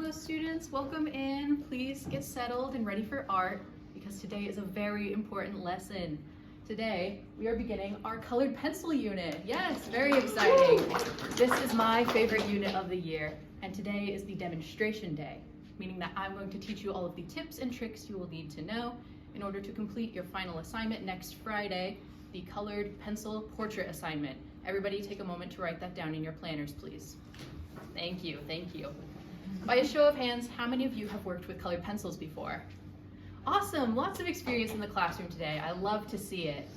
Hello students, welcome in. Please get settled and ready for art because today is a very important lesson. Today we are beginning our colored pencil unit. Yes, very exciting. This is my favorite unit of the year, and today is the demonstration day, meaning that I'm going to teach you all of the tips and tricks you will need to know in order to complete your final assignment next Friday, the colored pencil portrait assignment. Everybody take a moment to write that down in your planners, please. Thank you, thank you. By a show of hands, how many of you have worked with colored pencils before? Awesome, lots of experience in the classroom today. I love to see it.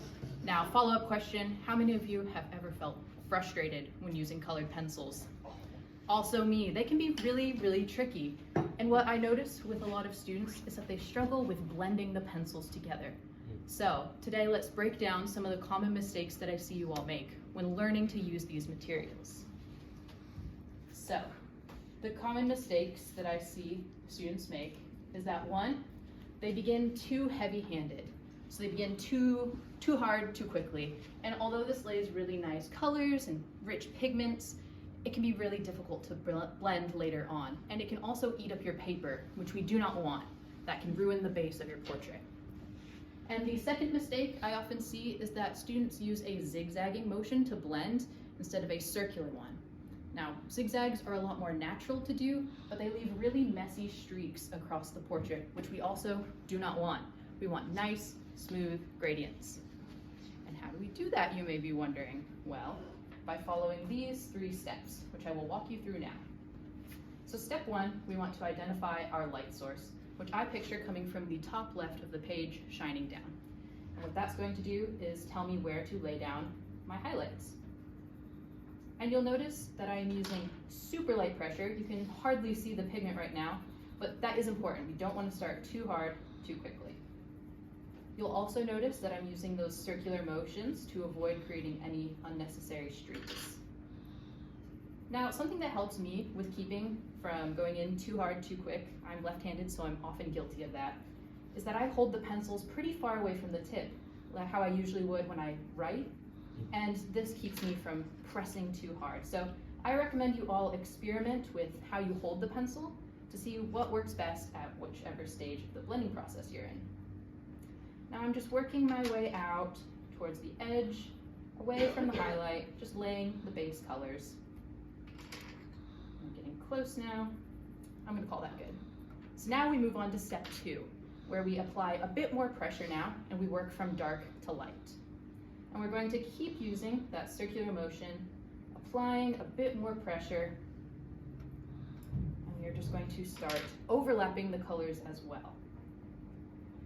Now, follow-up question, how many of you have ever felt frustrated when using colored pencils? Also me, they can be really tricky. And what I notice with a lot of students is that they struggle with blending the pencils together. So today, let's break down some of the common mistakes that I see you all make when learning to use these materials. So, the common mistakes that I see students make is that one, they begin too heavy-handed. So they begin too hard, too quickly. And although this lays really nice colors and rich pigments, it can be really difficult to blend later on. And it can also eat up your paper, which we do not want. That can ruin the base of your portrait. And the second mistake I often see is that students use a zigzagging motion to blend instead of a circular one. Now, zigzags are a lot more natural to do, but they leave really messy streaks across the portrait, which we also do not want. We want nice, smooth gradients. And how do we do that, you may be wondering? Well, by following these 3 steps, which I will walk you through now. So step 1, we want to identify our light source, which I picture coming from the top left of the page, shining down. And what that's going to do is tell me where to lay down my highlights. And you'll notice that I am using super light pressure. You can hardly see the pigment right now, but that is important. You don't want to start too hard, too quickly. You'll also notice that I'm using those circular motions to avoid creating any unnecessary streaks. Now, something that helps me with keeping from going in too hard, too quick, I'm left-handed, so I'm often guilty of that, is that I hold the pencils pretty far away from the tip, like how I usually would when I write. And this keeps me from pressing too hard. So I recommend you all experiment with how you hold the pencil to see what works best at whichever stage of the blending process you're in. Now I'm just working my way out towards the edge, away from the highlight, just laying the base colors. I'm getting close now. I'm gonna call that good. So now we move on to step 2, where we apply a bit more pressure now and we work from dark to light. And we're going to keep using that circular motion, applying a bit more pressure, and we are just going to start overlapping the colors as well.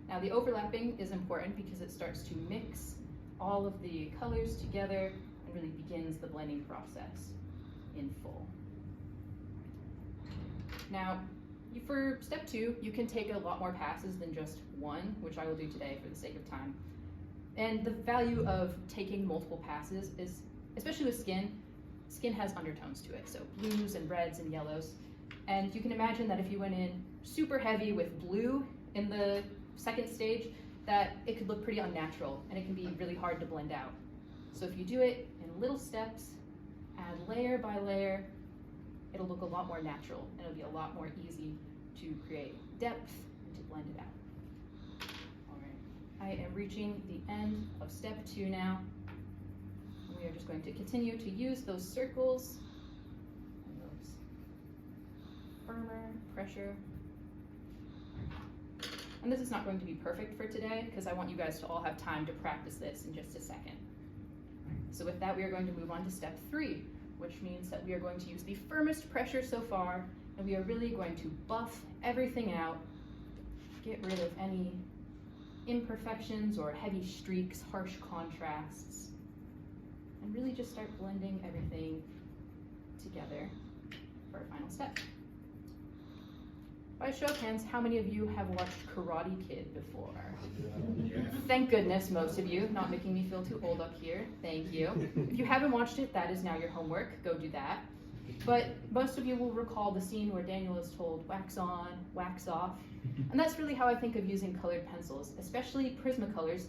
Now the overlapping is important because it starts to mix all of the colors together and really begins the blending process in full. Now, for step 2, you can take a lot more passes than just one, which I will do today for the sake of time. And the value of taking multiple passes is, especially with skin has undertones to it, so blues and reds and yellows. And you can imagine that if you went in super heavy with blue in the second stage, that it could look pretty unnatural and it can be really hard to blend out. So if you do it in little steps, add layer by layer, it'll look a lot more natural and it'll be a lot more easy to create depth and to blend it out. I am reaching the end of step 2 now. And we are just going to continue to use those circles and those firmer pressure. And this is not going to be perfect for today because I want you guys to all have time to practice this in just a second. So with that, we are going to move on to step 3, which means that we are going to use the firmest pressure so far, and we are really going to buff everything out, get rid of any imperfections or heavy streaks, harsh contrasts, and really just start blending everything together for our final step. By a show of hands, how many of you have watched Karate Kid before? Yeah. Thank goodness, most of you, not making me feel too old up here. Thank you. If you haven't watched it, that is now your homework. Go do that. But most of you will recall the scene where Daniel is told, wax on, wax off. And that's really how I think of using colored pencils, especially Prismacolors,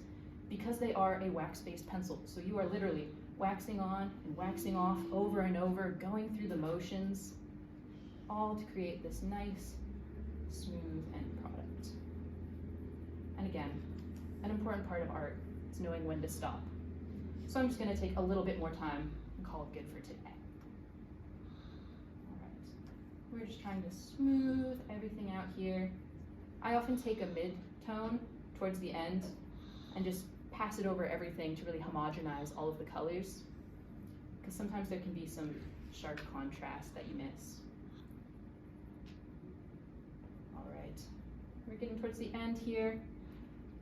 because they are a wax-based pencil. So you are literally waxing on and waxing off over and over, going through the motions. all to create this nice, smooth end product. And again, an important part of art is knowing when to stop. So I'm just going to take a little bit more time and call it good for today. All right, we're just trying to smooth everything out here. I often take a mid-tone towards the end and just pass it over everything to really homogenize all of the colors, because sometimes there can be some sharp contrast that you miss. All right, we're getting towards the end here.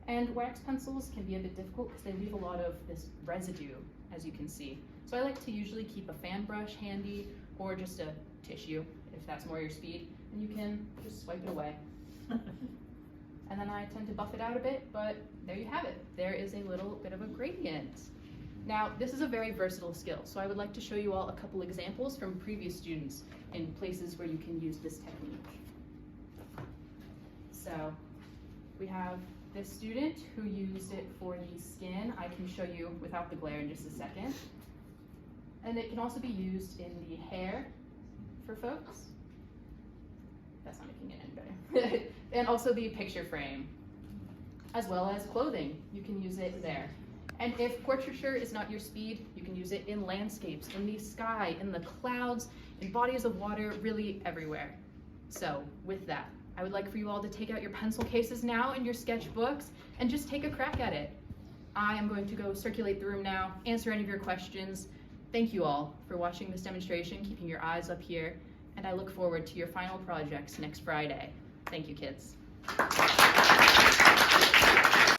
And wax pencils can be a bit difficult because they leave a lot of this residue, as you can see. So I like to usually keep a fan brush handy, or just a tissue, if that's more your speed, and you can just swipe it away. And then I tend to buff it out a bit, but there you have it. There is a little bit of a gradient. Now, this is a very versatile skill, so I would like to show you all a couple examples from previous students in places where you can use this technique. So we have this student who used it for the skin. I can show you without the glare in just a second. And it can also be used in the hair for folks. That's not making it any better. And also the picture frame, as well as clothing. You can use it there. And if portraiture is not your speed, you can use it in landscapes, in the sky, in the clouds, in bodies of water, really everywhere. So with that, I would like for you all to take out your pencil cases now and your sketchbooks and just take a crack at it. I am going to go circulate the room now, answer any of your questions. Thank you all for watching this demonstration, keeping your eyes up here, and I look forward to your final projects next Friday. Thank you, kids.